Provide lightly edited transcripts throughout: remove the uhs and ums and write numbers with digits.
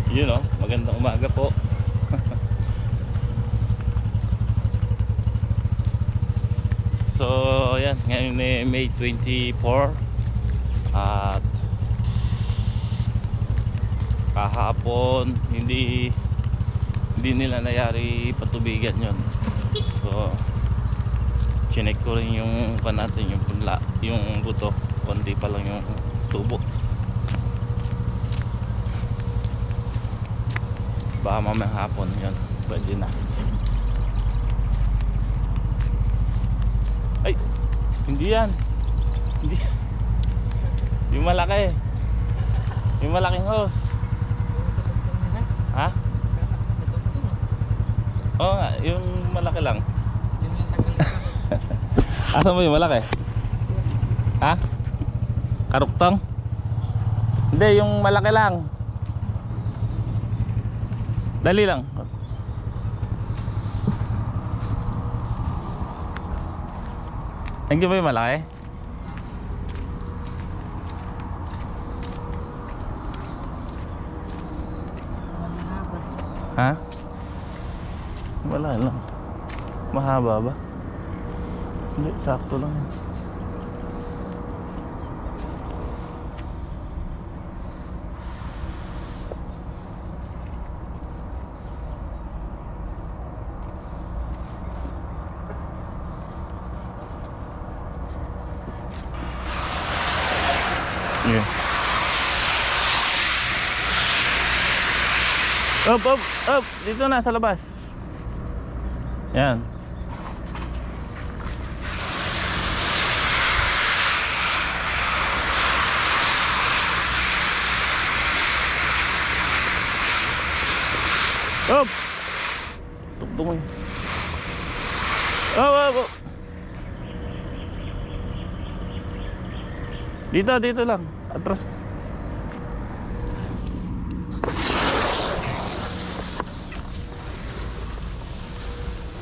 Yun oh, magandang umaga po. So yan, ngayon May 24. At kahapon hindi nila nayari patubigan yon. So chinek ko rin yung natin, yung punla, yung buto, konti pa lang yung tubo. Baka mamayang hapon yun pwede na. Ay, hindi yan, hindi. Yung malaki, yung malaking hose. Ha? Oo nga, yung malaki lang. Asan mo yung malaki? Ha? Karuktong? Hindi, yung malaki lang. Dali lang. Nandiyan ba yung malaki? Ha? Wala lang. Mahaba ba? Hindi, sakto lang yan. Yeah. Up. Dito na sa labas. Yan. Up. Tuktok mo yun. Up. Dito lang. Atras.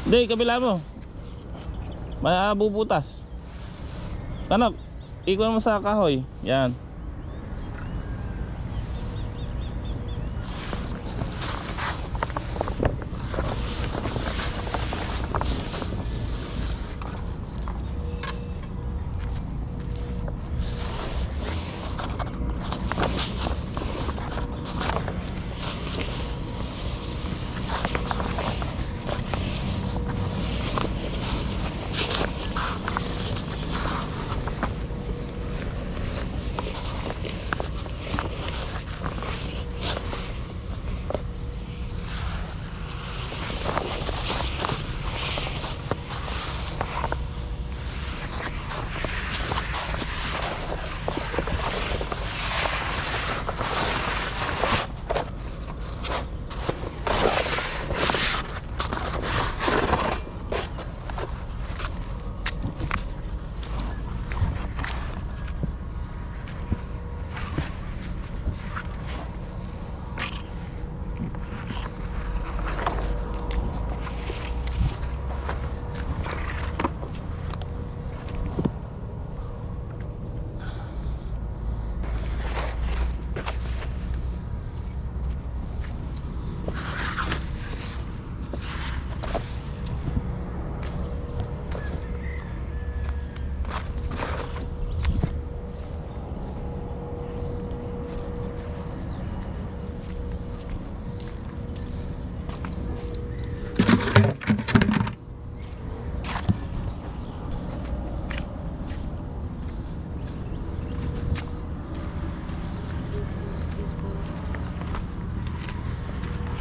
Hindi, kabila mo. Mabubutas. Anak, ikon mo sa kahoy. Yan.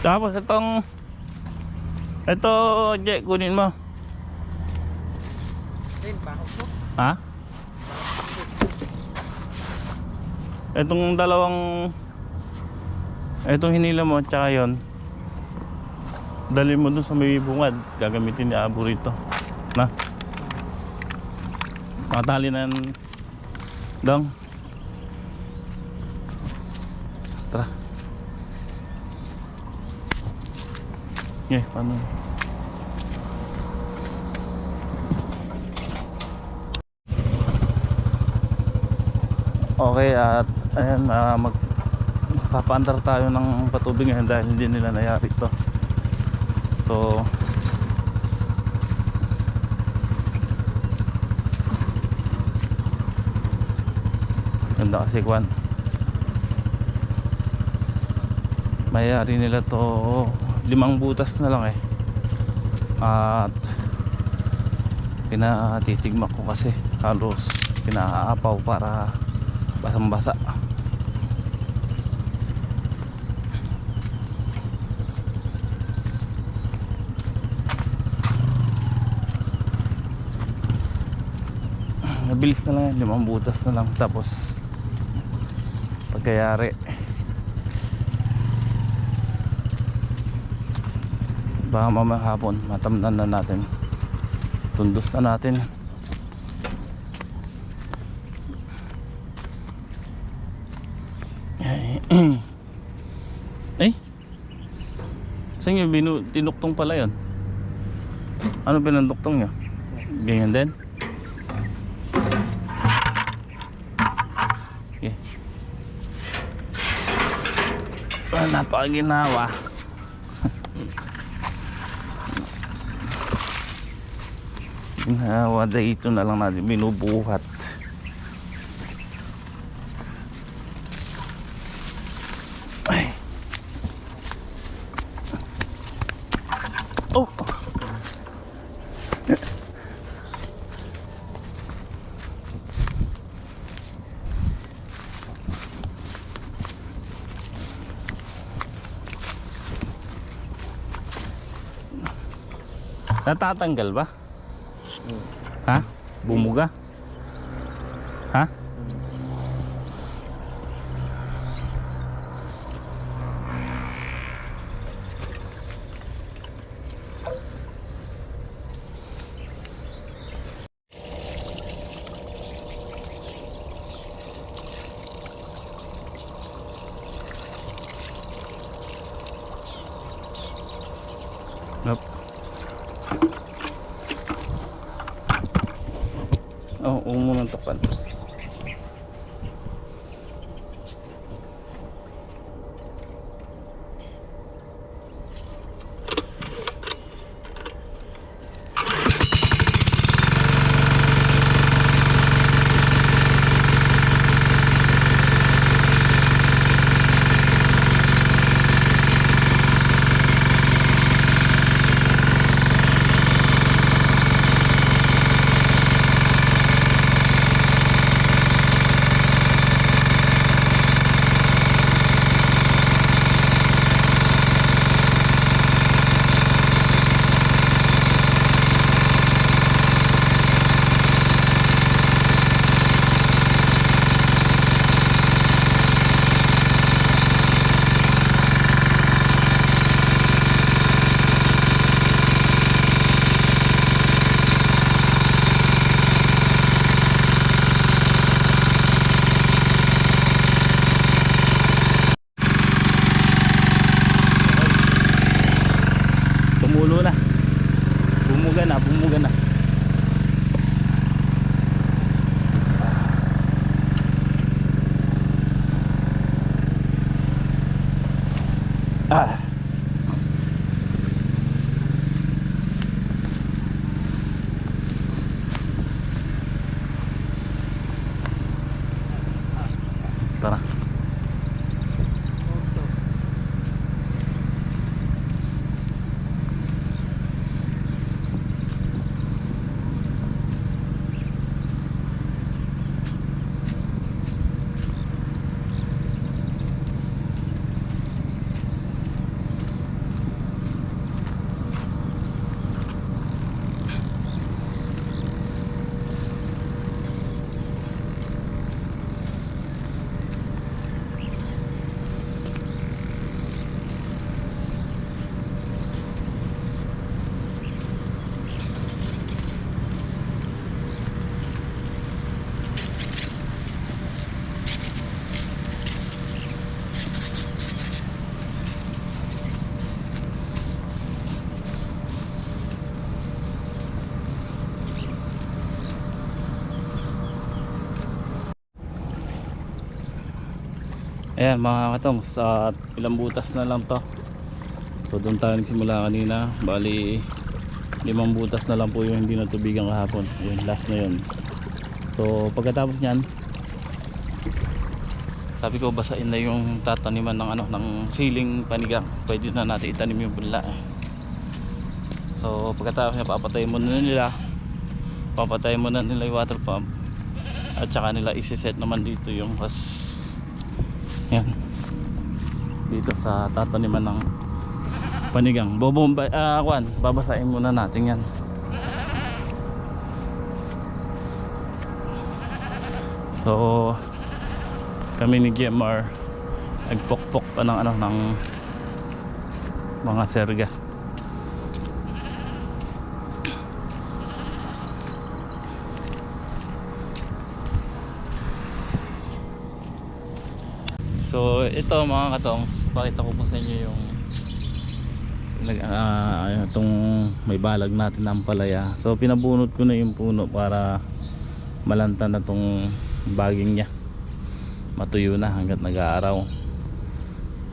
Tapos ito, Jack, kunin mo. Ha? Itong dalawang, itong hinila mo, tsaka yun, dali mo dun sa may bungad. Gagamitin ni Abo rito. Na? Makatali na yan. Dong. Tara. Paano? Okay, at ayan, Papaandar tayo ng patubig ngayon dahil hindi nila nayari ito. So ganda kasi kwan, mayari nila to 5 butas na lang eh. At pinatitigmak ko kasi halos pinaapaw para basang basa. Mabilis na lang yan, 5 butas na lang, tapos pagkayari baka mamaya hapon matamnan na natin, tundos na natin. Ay, saan yung tinuktong pala yun? Ano pinanduktong nyo? Ganyan din? Okay. Napakaginawa. Ginawa dito na lang natin binubuhat. Ay. Oh. Natatanggal ba? Ha? Bumuga? Ha? Nope. Oh, umunang tapan. Tumulo na. Bumuga na. Ah. Tara. Ayan mga katong, sa ilang butas na lang to. So doon tayo nagsimula kanina. Bali 5 butas na lang po yung hindi natubigan kahapon. Yun, last na yun. So pagkatapos nyan, sabi ko basain na yung tataniman ng ng siling panigang. Pwede na natin itanim yung punla eh. So pagkatapos niya, papatayin muna nila yung water pump, at saka nila isi-set naman dito yung yan, dito sa tataniman ng panigang. Babasahin muna natin yan. So kami ni GMR nagpokpok pa ng ng mga serga. So ito mga katongs, pakita ko po sa inyo yung itong may balag natin ng palaya. So pinabunot ko na yung puno para malanta na tong baging niya, matuyo na hanggat nag-aaraw.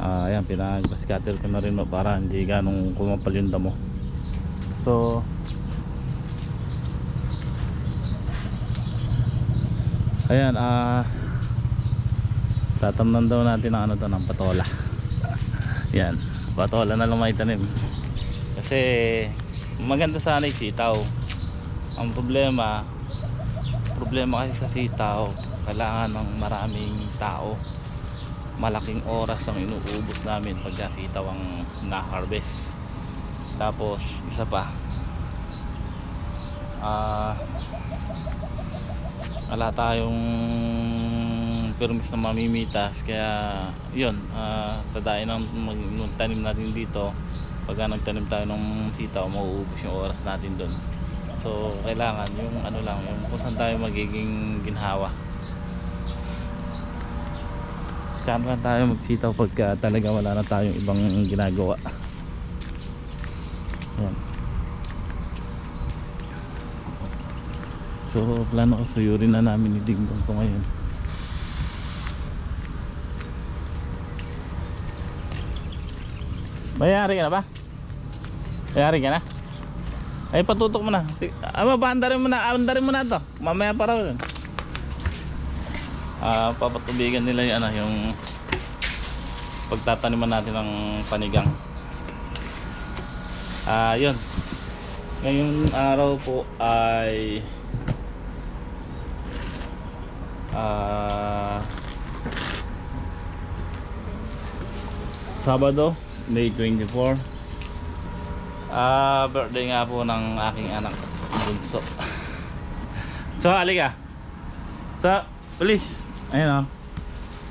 Ayan, pinag-scatter ko na rin para hindi ganong kumapal yung damo. So ayan, tatamnan daw natin ang ng patola. Yan, patola na lang may tanim. Kasi maganda sana yung sitaw. Ang problema kasi sa sitaw, kailangan ng maraming tao. Malaking oras ang inuubos namin pagka sitaw ang na-harvest. Tapos isa pa, wala tayong permis na mamimitas, kaya yun, sa dahil ng magtanim natin dito, pagka nagtanim tayo ng sitaw, mauubos yung oras natin dun. So kailangan yung yung kung saan tayo magiging ginhawa, tsaka lang tayo magsitaw pagka talaga wala na tayong ibang ginagawa. Yan. So plano ko suyurin na namin ni Dingdong to ngayon. Mayari ka na ba? Mayari ka na? Ay, patutok mo na. Andarin mo na to. Mamaya pa raw yun. Papatubigan nila yung yung pagtataniman natin ng panigang. Yun. Ngayong araw po ay Sabado, May 24. Birthday nga po ng aking anak bunso. So halika. So please, ayun o,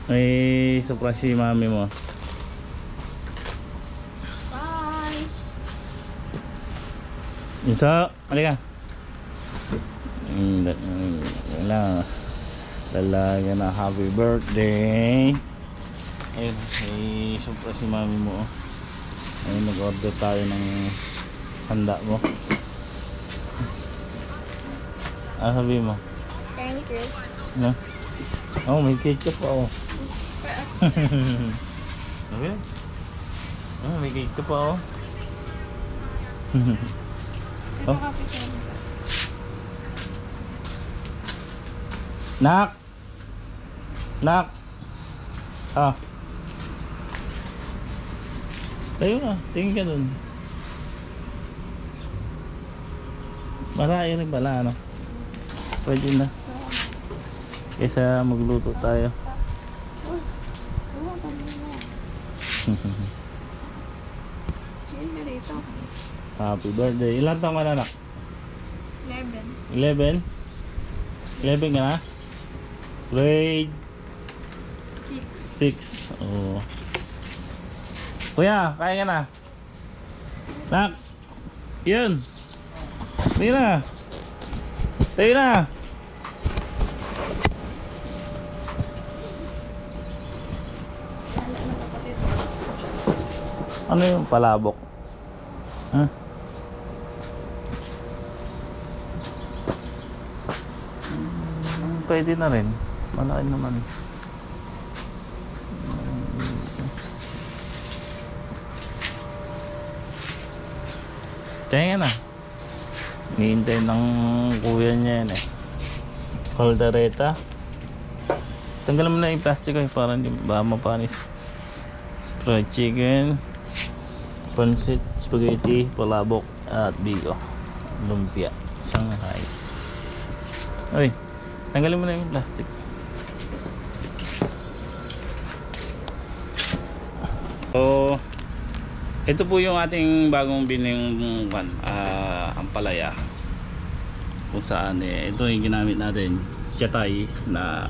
may surprise si mami mo. Surprise! So halika. Wala, talaga na happy birthday. Ayun, may surprise si mami mo. Ayun, nag-order tayo ng handa mo. Sabi mo? Thank you. No? Oh, may ketchup pa oh. Okay? Oh, may ketchup pa oh. Oh. Nak! Tayo na, tingin ka dun. Marami rin pala, ano? Pwede na. Kaysa magluto tayo. Happy birthday. Ilan taong ka na, anak? 11. 11? 11 ka na? Grade 6. 6. Oh. Kuya, kaya ka na? Nak! Yun! Tayo na! Tayo na! Ano yung palabok? Ha? Pwede na rin. Malaki naman. Tingnan na. Hinihintay ng kuya niya yan eh. Caldereta. Tanggalan mo na yung plastic ay para hindi ba mapanis. Fried chicken, pancit, spaghetti, palabok, at bigo. Lumpia. Shanghai. Ay, tanggalin mo na yung plastic. So, ito po yung ating bagong bining ampalaya. Kung saan ito yung ginamit natin, Chatay na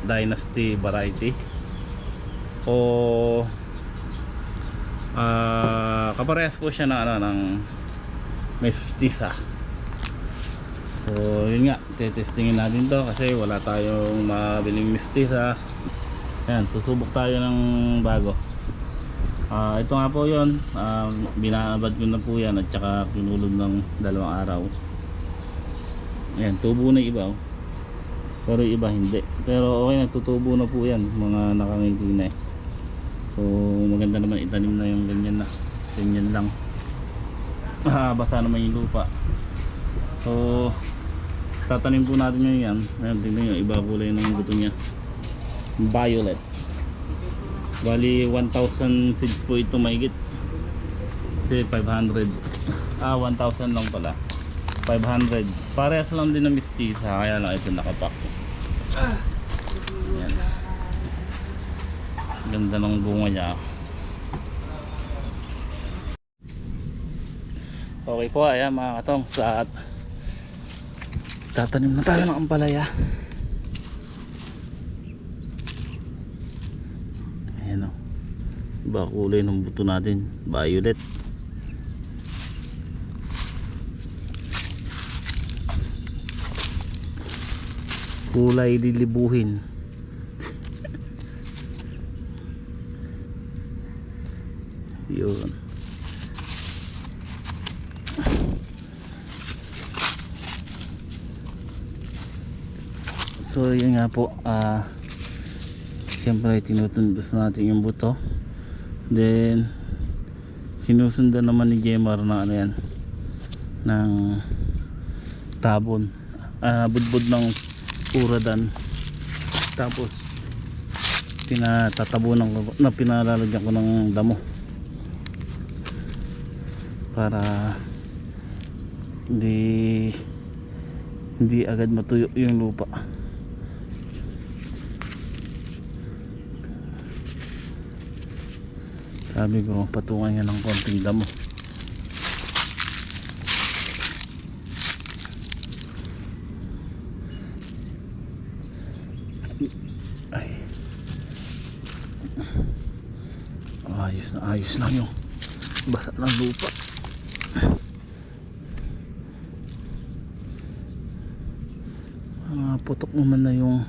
Dynasty variety. O kaparehas po siya ng ng mestiza. So yun nga, testingin natin to kasi wala tayong mabiling mestiza. Ayan, susubok tayo ng bago. Ito nga po yun, binabad ko na po yan at saka kinulog ng 2 araw. Ayan, tubo na iba oh. Pero iba hindi. Pero okay, nagtutubo na po yan, mga nakangiti na eh. So maganda naman itanim na yung ganyan na. Ganyan lang. Basa naman yung lupa. So tatanim po natin ngayon yan. Ayan, tingnan nyo, iba kulay ng buto niya. Violet. Bali 1,000 seeds po ito mahigit. Kasi 500. 1,000 lang pala. 500. Parehas lang din ng mestiza, kaya lang ito nakapak. Ayan. Ganda ng bunga niya. Okay po, ayan mga katong, sa tatanim na tayo ng ampalaya. Ayan o, iba kulay ng buto natin, violet. Kulay lilibuhin. Yun. So yun nga po, siyempre tinutundos natin yung buto, then sinusundan naman ni Jemar na ano yan, ng tabon, budbud ng uradan, tapos pinatatabunan ko na, pinalalagyan ko ng damo para hindi agad matuyo yung lupa. Sabi ko patungan niya ng konting damo. Ay, ayos lang yung basa ng lupa. Putok naman na yung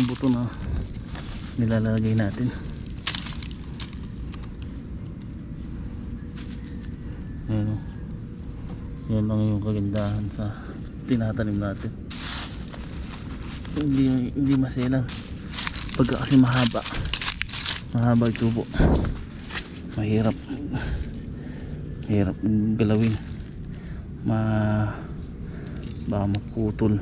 buto na nilalagay natin. Ayan, yan lang yung kagandahan sa tinatanim natin. Hindi maselan pagka kasi mahaba yung tubo, mahirap galawin, baka maputol.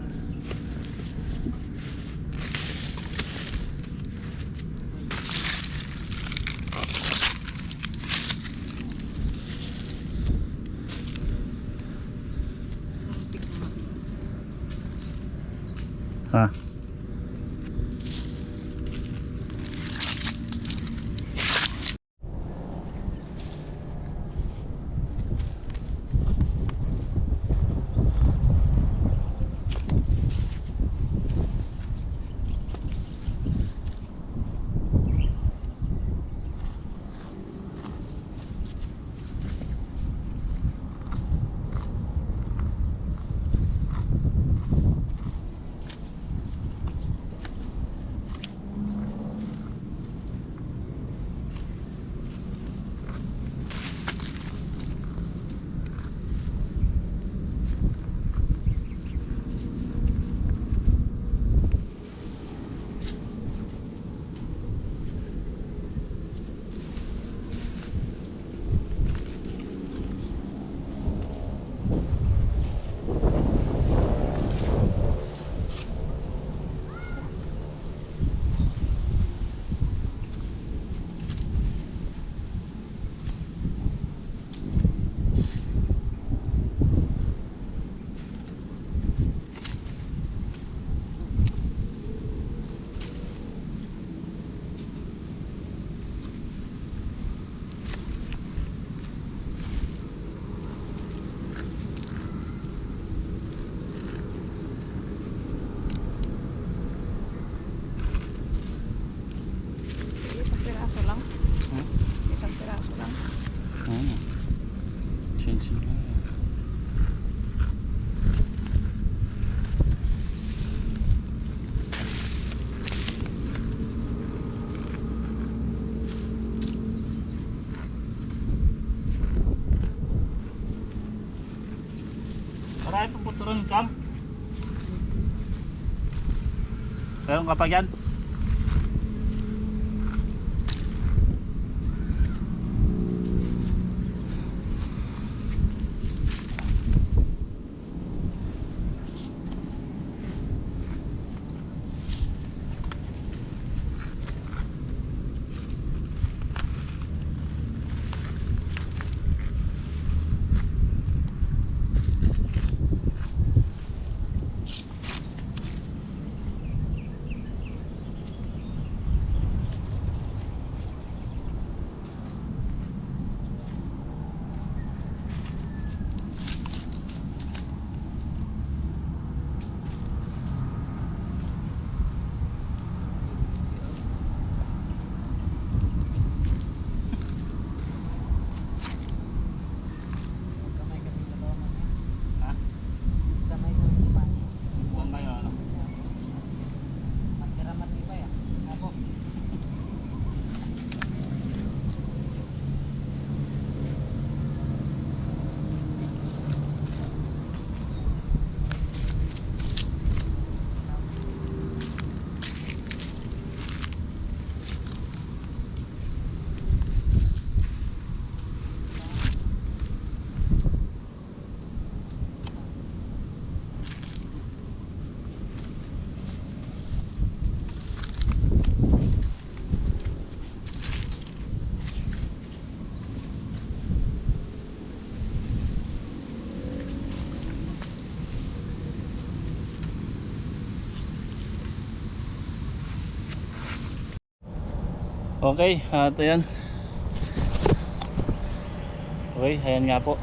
Pansin mo. Marami pong punto rin, Cam. Meron ka pa yan? Okay, at ayan. Okay, ayan nga po.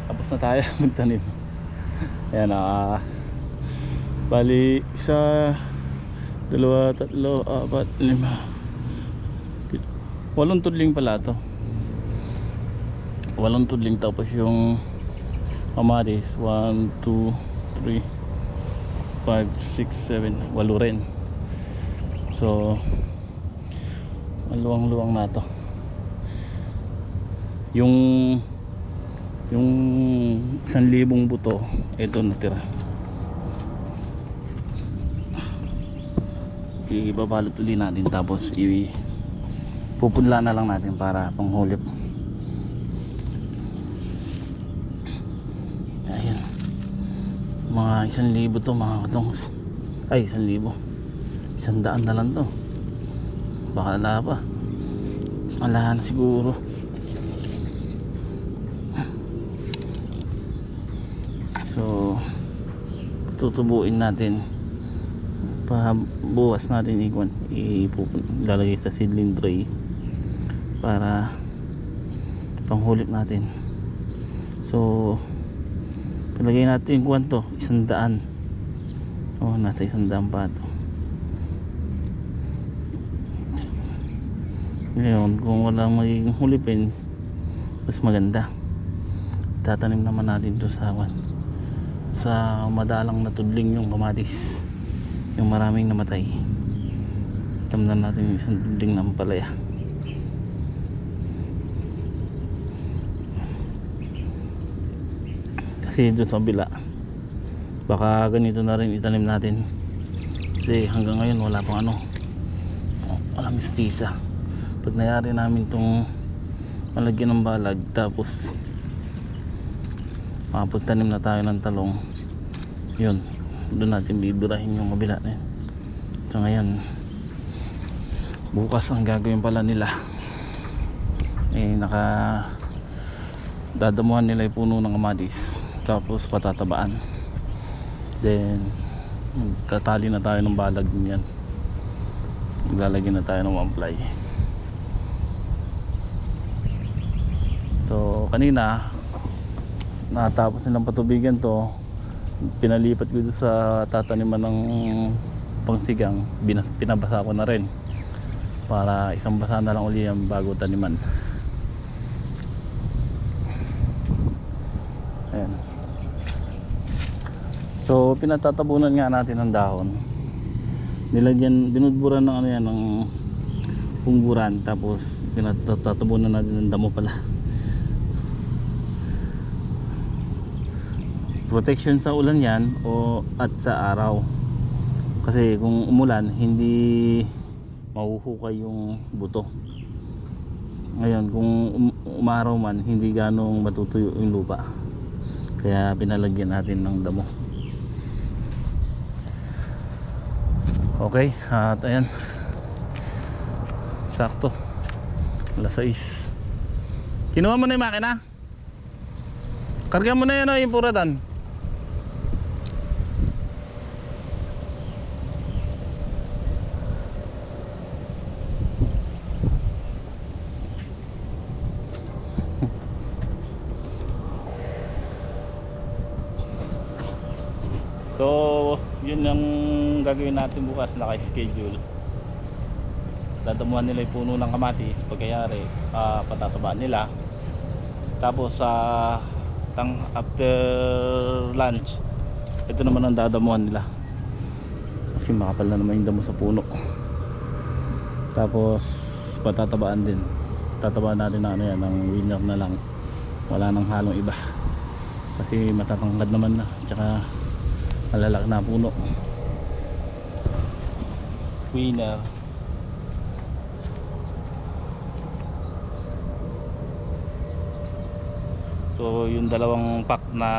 Tapos na tayo magtanim. Ayan, bali, 1, 2, 3, 4, 5 8 tudling pala to. 8 tudling, tapos yung kamatis 1, 2, 3, 5, 6, 7, 8 rin. So luwang-luwang na to. Yung 1,000 buto ito natira. Ibabalot ulit natin, tapos pupudla na lang natin para panghulip. Ayan, mga 1,000 to mga katongs. Ay, 1,000, 100 na lang to. Baka wala pa. Wala na siguro. So tutubuin natin. Bukas natin ilalagay sa seedling tray para panghulip natin. So palagay natin yung kwanto, 100. Oh, nasa 100 pa ito. Ngayon, kung walang magiging hulipin, mas maganda. Tatanim naman natin ito sa madalang na tudling yung kamatis, yung maraming namatay. Tamnan natin yung 1 tudling ng palaya. Kasi doon sa bila, baka ganito na rin itanim natin. Kasi hanggang ngayon wala pang wala mistisa. Pag nayari namin itong malagyan ng balag, tapos makapagtanim na tayo ng talong, yun, doon natin bibirahin yung kabila na yun. So ngayon, bukas ang gagawin pala nila, dadamuhan nila yung puno ng kamatis, tapos patatabaan, then magkatali na tayo ng balag niyan, maglalagyan na tayo ng 1 ply. So kanina natapos nilang patubigan to, pinalipat ko doon sa tataniman ng pangsigang, pinabasa ko na rin para isang basa na lang uli yan bago taniman. pinatatabunan nga natin ng dahon, nilagyan, binudburan ng ano yan, ng pungburan, tapos pinatatabunan natin ng damo pala. Protection sa ulan yan at sa araw, kasi kung umulan hindi mahuhukay yung buto. Ngayon kung umaraw man, hindi ganong matutuyo yung lupa, kaya pinalagyan natin ng damo. Okay, at ayan, sakto alas 6. Kinuha mo na yung makina, karga mo na yan yung puratan. So, yun yung gagawin natin bukas, naka-schedule. Dadamuhan nila yung puno ng kamatis, pagkayari, patatabaan nila. Tapos, after lunch, ito naman ang dadamuhan nila. Kasi makapal na naman yung damo sa puno. Tapos, patatabaan din. Tatabaan natin na ano yan, ng winner na lang. Wala nang halong iba. Kasi matatangkad naman na. Tsaka, malalaki na puno. Winner. So yung dalawang pack na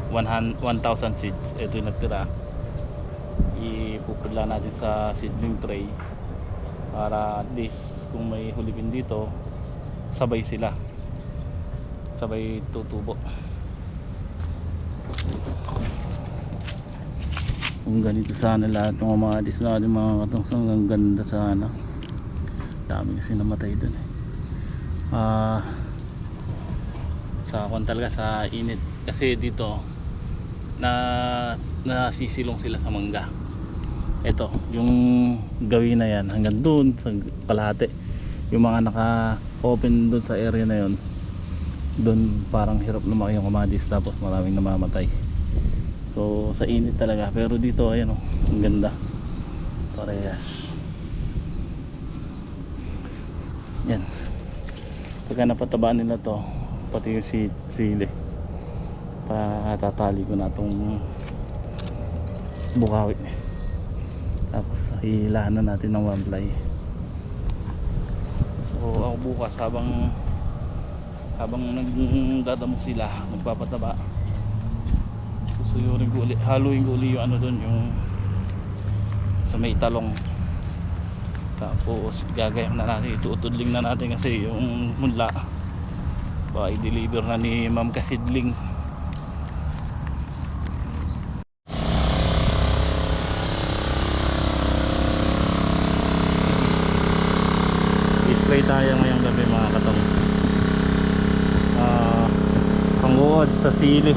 1,000 seeds, ito yung nagtira. Ipupudla natin sa seedling tray para at least kung may hulipin dito, sabay sila, sabay tutubo. Kung ganito sana lahat ng mamadis natin mga katangsang, ang ganda sana. Dami kasi namatay dun sa kwan talaga, sa init kasi dito nasisilong sila sa mangga. Ito yung gawin na yan hanggang dun sa kalahati, yung mga naka open dun sa area na yon, dun parang hirap lumaki yung kamadis, tapos maraming namamatay. So sa init talaga, pero dito ayan ang ganda, parehas yan. Pagka napatabaan nila to, pati yung sili, patatali ko na itong bukawi, tapos hihilahan na natin ng one ply. So ako bukas habang nagdadamo sila, magpapataba, susuyurin ko uli, haluin ko uli yung ano doon, yung sa may talong. Tapos gagayam na natin, itutudling na natin kasi yung mula ba i-deliver na ni Ma'am Kasidling. Display tayo ngayong gabi mga katong, panguod sa sili.